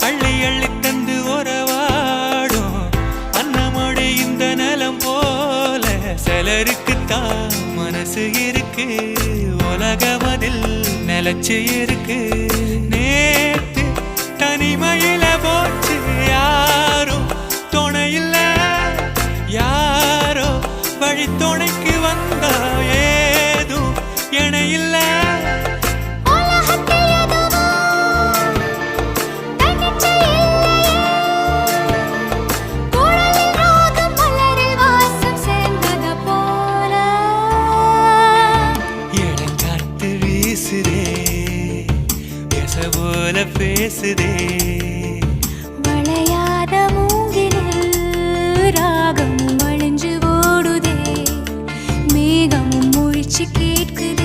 அள்ளி அள்ளி தந்து உறவாடும் அன்னமொழி இந்த நலம் போல சிலருக்குத்தான் மனசு இருக்கு உலகமதில் நிலச்சி இருக்கு நேத்து தனிமையில போச்சு யாரும் துணையில்ல யாரோ வழி துணைக்கு வந்தா ஏதும் இணையில்ல போல பேசுதே வளையாத மூங்கிலில் ராகமும் வளைஞ்சு ஓடுதே மேகமும் முழிச்சு கேட்குதே